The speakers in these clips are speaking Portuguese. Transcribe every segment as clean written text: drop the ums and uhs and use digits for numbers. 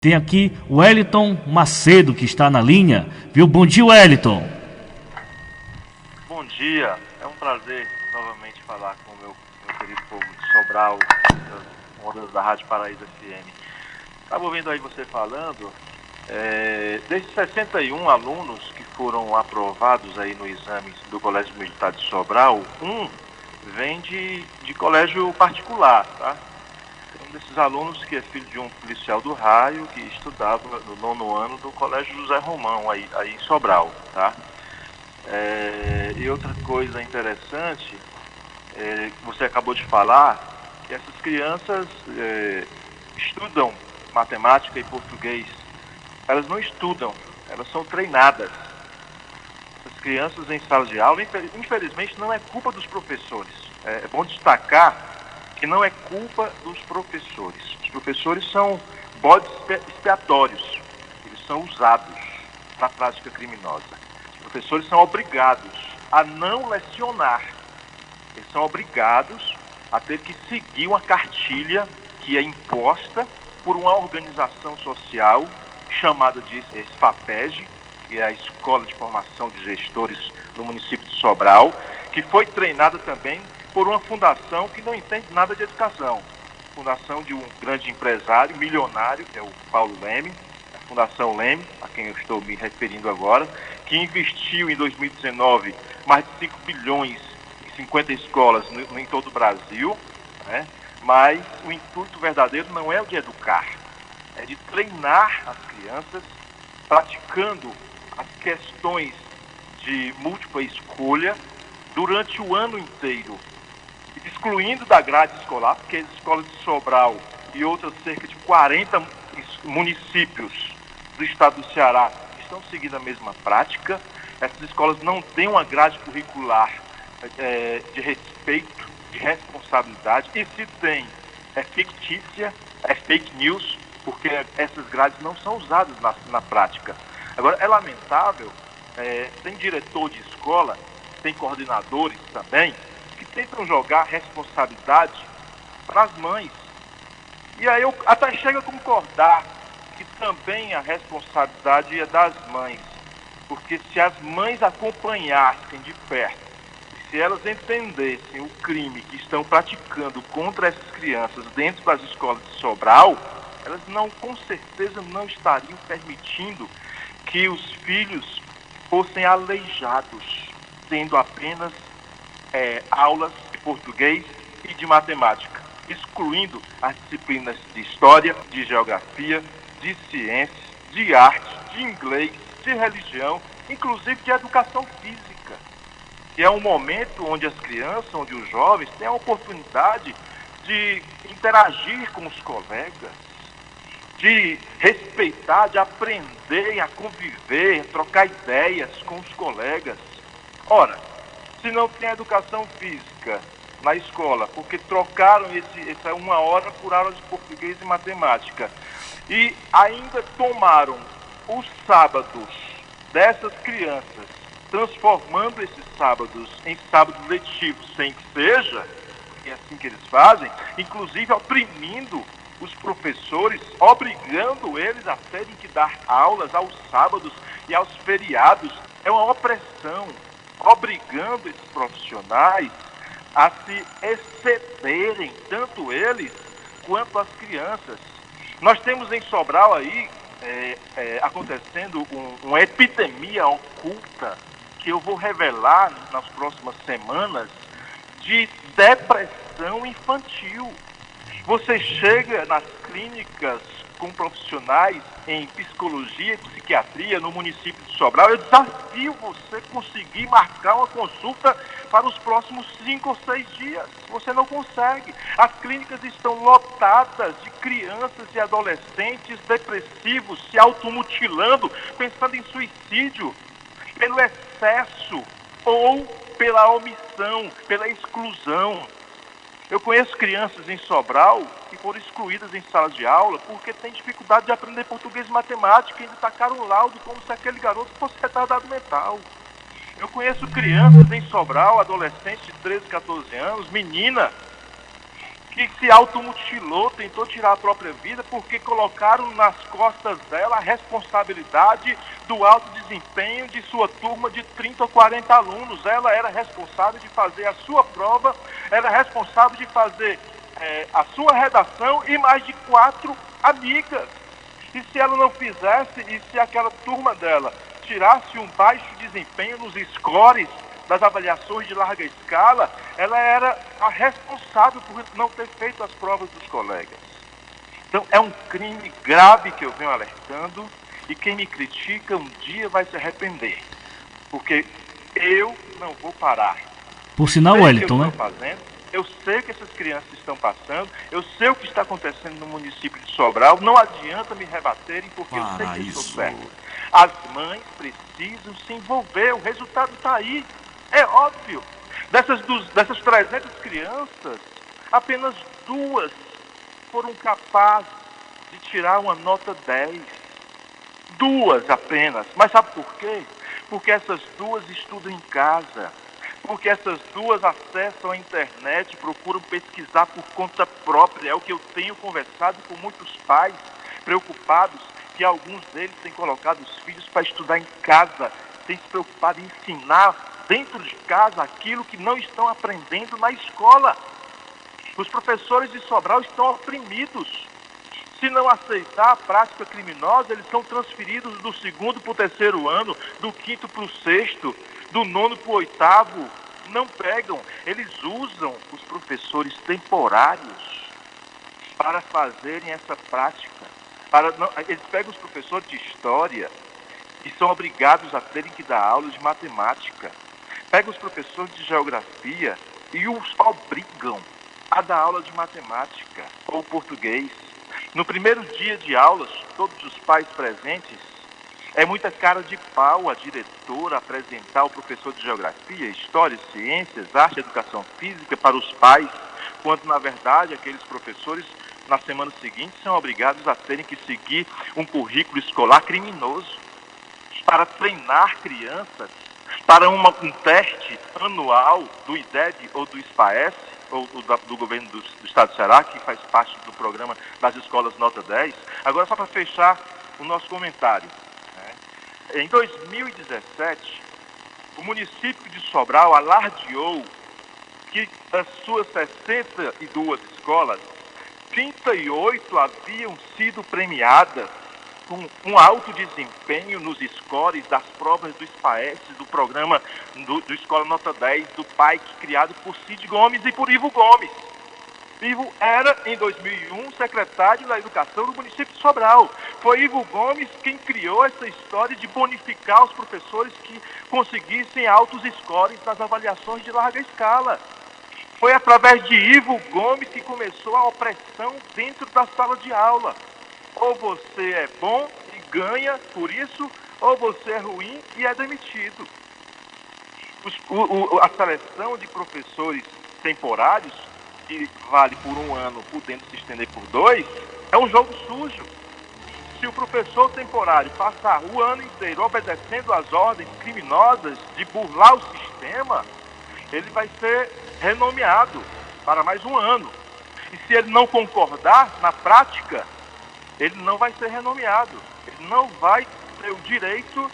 Tem aqui o Wellington Macedo, que está na linha. Viu? Bom dia, Wellington. Bom dia. É um prazer novamente falar com o meu querido povo de Sobral, das ondas da Rádio Paraíso FM. Estava ouvindo aí você falando, desses 61 alunos que foram aprovados aí no exame do Colégio Militar de Sobral, um vem de colégio particular, tá? Um desses alunos que é filho de um policial do raio que estudava no 9º ano do Colégio José Romão, aí em Sobral, tá? E outra coisa interessante, você acabou de falar, que essas crianças estudam matemática e português. Elas não estudam, elas são treinadas. As crianças em sala de aula, infelizmente, não é culpa dos professores. É bom destacar que não é culpa dos professores. Os professores são bodes expiatórios. Eles são usados na prática criminosa. Os professores são obrigados a não lecionar. Eles são obrigados a ter que seguir uma cartilha que é imposta por uma organização social chamada de SFAPEG, que é a Escola de Formação de Gestores do município de Sobral, que foi treinada também por uma fundação que não entende nada de educação. Fundação de um grande empresário, milionário, que é o Paulo Leme, a Fundação Leme, a quem eu estou me referindo agora, que investiu em 2019 mais de 5 bilhões em 50 escolas em todo o Brasil, né? Mas o intuito verdadeiro não é o de educar, é de treinar as crianças praticando as questões de múltipla escolha durante o ano inteiro, excluindo da grade escolar, porque as escolas de Sobral e outras cerca de 40 municípios do estado do Ceará estão seguindo a mesma prática. Essas escolas não têm uma grade curricular de respeito, de responsabilidade, e se tem, é fictícia, é fake news, porque essas grades não são usadas na prática. Agora, é lamentável, tem diretor de escola, tem coordenadores também, que tentam jogar responsabilidade para as mães. E aí eu até chego a concordar que também a responsabilidade é das mães, porque se as mães acompanhassem de perto, se elas entendessem o crime que estão praticando contra essas crianças dentro das escolas de Sobral, elas com certeza não estariam permitindo que os filhos fossem aleijados, tendo apenas aulas de português e de matemática, excluindo as disciplinas de história, de geografia, de ciências, de arte, de inglês, de religião, inclusive de educação física, que é um momento onde as crianças, onde os jovens têm a oportunidade de interagir com os colegas, de respeitar, de aprender a conviver, trocar ideias com os colegas. Ora, se não tem educação física na escola, porque trocaram essa 1 hora por aula de português e matemática, e ainda tomaram os sábados dessas crianças, transformando esses sábados em sábados letivos, sem que seja, é assim que eles fazem, inclusive oprimindo os professores, obrigando eles a terem que dar aulas aos sábados e aos feriados. É uma opressão, obrigando esses profissionais a se excederem, tanto eles quanto as crianças. Nós temos em Sobral aí acontecendo uma epidemia oculta que eu vou revelar nas próximas semanas, de depressão infantil. Você chega nas clínicas com profissionais em psicologia e psiquiatria no município de Sobral, eu desafio você conseguir marcar uma consulta para os próximos 5 ou 6 dias. Você não consegue. As clínicas estão lotadas de crianças e adolescentes depressivos, se automutilando, pensando em suicídio, pelo excesso ou pela omissão, pela exclusão. Eu conheço crianças em Sobral que foram excluídas em sala de aula porque têm dificuldade de aprender português e matemática e ainda tacaram um laudo como se aquele garoto fosse retardado mental. Eu conheço crianças em Sobral, adolescentes de 13, 14 anos, menina, que se automutilou, tentou tirar a própria vida porque colocaram nas costas dela a responsabilidade do alto desempenho de sua turma de 30 ou 40 alunos. Ela era responsável de fazer a sua prova, era responsável de fazer a sua redação e mais de 4 amigas. E se ela não fizesse, e se aquela turma dela tirasse um baixo desempenho nos scores das avaliações de larga escala, ela era a responsável por não ter feito as provas dos colegas. Então é um crime grave que eu venho alertando, e quem me critica um dia vai se arrepender, porque eu não vou parar. Por sinal, Wellington, né? Eu sei o que essas crianças estão passando, eu sei o que está acontecendo no município de Sobral, não adianta me rebaterem, porque eu sei que estou certo. As mães precisam se envolver, o resultado está aí. É óbvio. Dessas 300 crianças, apenas 2 foram capazes de tirar uma nota 10. 2 apenas. Mas sabe por quê? Porque essas 2 estudam em casa. Porque essas 2 acessam a internet, procuram pesquisar por conta própria. É o que eu tenho conversado com muitos pais preocupados que alguns deles têm colocado os filhos para estudar em casa, têm se preocupado em ensinar dentro de casa aquilo que não estão aprendendo na escola. Os professores de Sobral estão oprimidos. Se não aceitar a prática criminosa, eles são transferidos do 2º para o 3º ano, do 5º para o 6º, do 9º para o 8º. Não pegam. Eles usam os professores temporários para fazerem essa prática. Eles pegam os professores de história e são obrigados a terem que dar aulas de matemática. Pegam os professores de geografia e os obrigam a dar aula de matemática ou português. No primeiro dia de aulas, todos os pais presentes, é muita cara de pau a diretora apresentar o professor de geografia, história, ciências, arte, educação física para os pais, quando na verdade aqueles professores na semana seguinte são obrigados a terem que seguir um currículo escolar criminoso para treinar crianças para um teste anual do IDEB ou do SPAES, ou do governo do Estado do Ceará, que faz parte do programa das escolas Nota 10. Agora, só para fechar o nosso comentário. Em 2017, o município de Sobral alardeou que das suas 62 escolas, 38 haviam sido premiadas com um alto desempenho nos scores das provas do SPAES, do programa do Escola Nota 10, do PAIC, criado por Cid Gomes e por Ivo Gomes. Ivo era, em 2001, secretário da Educação do município de Sobral. Foi Ivo Gomes quem criou essa história de bonificar os professores que conseguissem altos scores nas avaliações de larga escala. Foi através de Ivo Gomes que começou a opressão dentro da sala de aula. Ou você é bom e ganha por isso, ou você é ruim e é demitido. A seleção de professores temporários, que vale por 1 ano, podendo se estender por 2, é um jogo sujo. Se o professor temporário passar o ano inteiro obedecendo às ordens criminosas de burlar o sistema, ele vai ser renomeado para mais 1 ano. E se ele não concordar na prática, ele não vai ser renomeado. Ele não vai ter o direito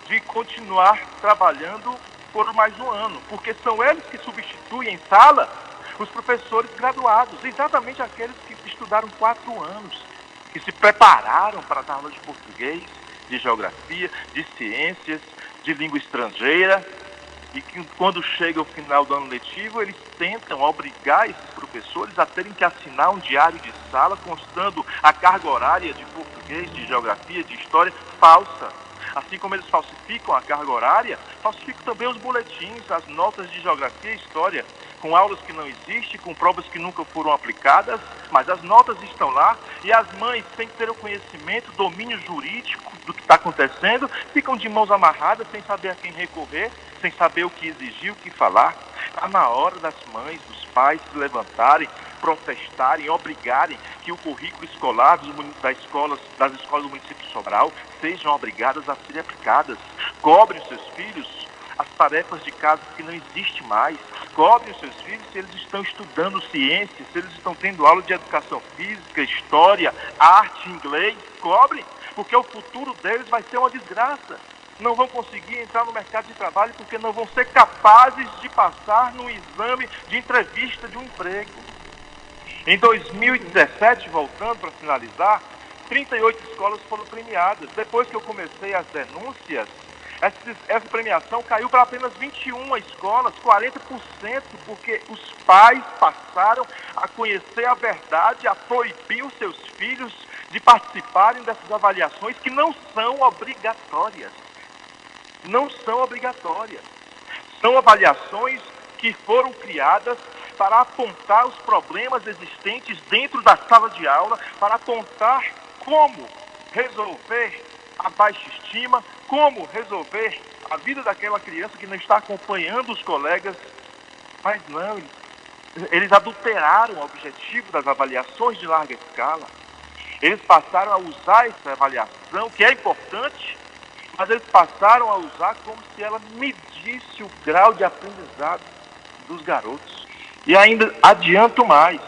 de continuar trabalhando por mais 1 ano, porque são eles que substituem em sala os professores graduados, exatamente aqueles que estudaram 4 anos, que se prepararam para dar aula de português, de geografia, de ciências, de língua estrangeira, e que quando chega o final do ano letivo, eles tentam obrigar esses professores a terem que assinar um diário de sala constando a carga horária de português, de geografia, de história falsa. Assim como eles falsificam a carga horária, falsificam também os boletins, as notas de geografia e história, com aulas que não existem, com provas que nunca foram aplicadas, mas as notas estão lá e as mães, sem ter o conhecimento, domínio jurídico do que está acontecendo, ficam de mãos amarradas, sem saber a quem recorrer, sem saber o que exigir, o que falar. Está na hora das mães, dos pais se levantarem, protestarem, obrigarem que o currículo escolar das escolas do município de Sobral sejam obrigadas a serem aplicadas. Cobre os seus filhos as tarefas de casa que não existe mais. Cobre os seus filhos se eles estão estudando ciências, se eles estão tendo aula de educação física, história, arte, inglês. Cobre, porque o futuro deles vai ser uma desgraça. Não vão conseguir entrar no mercado de trabalho porque não vão ser capazes de passar no exame de entrevista de um emprego. Em 2017, voltando para finalizar, 38 escolas foram premiadas. Depois que eu comecei as denúncias, essa premiação caiu para apenas 21 escolas, 40%, porque os pais passaram a conhecer a verdade, a proibir os seus filhos de participarem dessas avaliações que não são obrigatórias. Não são obrigatórias. São avaliações que foram criadas para apontar os problemas existentes dentro da sala de aula, para apontar como resolver a baixa estima, como resolver a vida daquela criança que não está acompanhando os colegas. Mas não, eles adulteraram o objetivo das avaliações de larga escala. Eles passaram a usar essa avaliação, que é importante, mas eles passaram a usar como se ela medisse o grau de aprendizado dos garotos. E ainda adianto mais,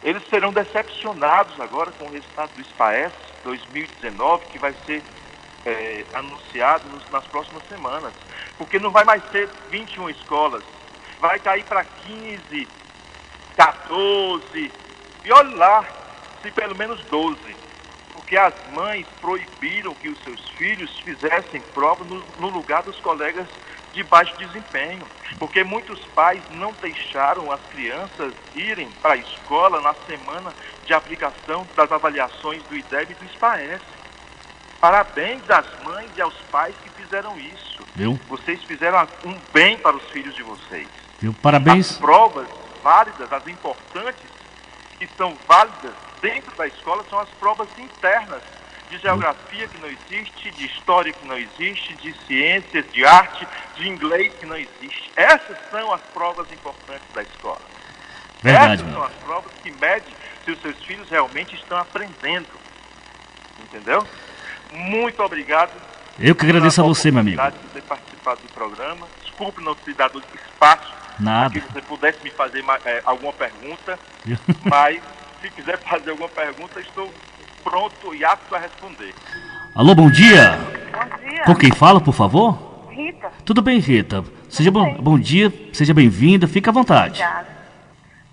eles serão decepcionados agora com o resultado do SPAES 2019, que vai ser anunciado nas próximas semanas, porque não vai mais ser 21 escolas, vai cair para 15, 14, e olha lá, se pelo menos 12, porque as mães proibiram que os seus filhos fizessem prova no lugar dos colegas de baixo desempenho, porque muitos pais não deixaram as crianças irem para a escola na semana de aplicação das avaliações do IDEB e do SPAES. Parabéns às mães e aos pais que fizeram isso. Viu? Vocês fizeram um bem para os filhos de vocês. Viu? Parabéns. As provas válidas, as importantes, que são válidas dentro da escola, são as provas internas de geografia que não existe, de história que não existe, de ciências, de arte, de inglês que não existe. Essas são as provas importantes da escola. Verdade, Essas são as provas que medem se os seus filhos realmente estão aprendendo. Entendeu? Muito obrigado. Eu que agradeço a você, meu amigo. De ter participado do programa. Desculpe não ter dado espaço Nada. para que você pudesse me fazer alguma pergunta, mas se quiser fazer alguma pergunta, estou pronto e apto a responder. Alô, bom dia. Bom dia. Com quem fala, por favor? Rita. Tudo bem, Rita? Seja bem. bom dia, seja bem-vinda, fique à vontade. Obrigada.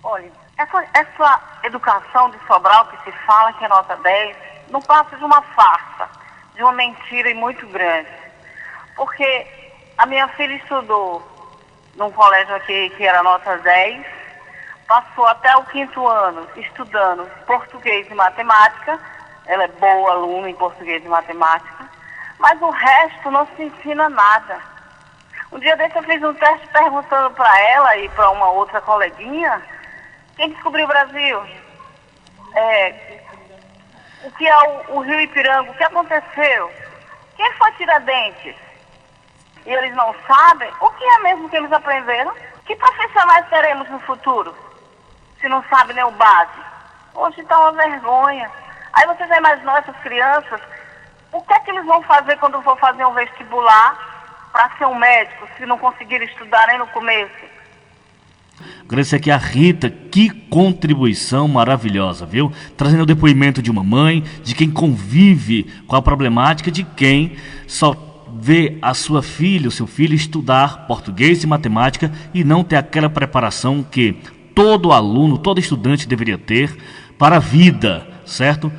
Olha, essa educação de Sobral que se fala que é nota 10, não passa de uma farsa, de uma mentira muito grande. Porque a minha filha estudou num colégio aqui que era nota 10, passou até o 5º ano estudando português e matemática. Ela é boa aluna em português e matemática, mas o resto não se ensina nada. Um dia desse eu fiz um teste perguntando para ela e para uma outra coleguinha quem descobriu o Brasil, o que é o Rio Ipiranga, o que aconteceu, quem foi Tiradentes. E eles não sabem o que é mesmo que eles aprenderam. Que profissionais teremos no futuro, se não sabem nem o básico? Hoje está uma vergonha. Aí você já imaginou essas crianças, o que é que eles vão fazer quando for fazer um vestibular para ser um médico, se não conseguirem estudar nem no começo? Agradecer aqui a Rita, que contribuição maravilhosa, viu? Trazendo o depoimento de uma mãe, de quem convive com a problemática, de quem só vê a sua filha, o seu filho estudar português e matemática e não ter aquela preparação que todo aluno, todo estudante deveria ter para a vida, certo?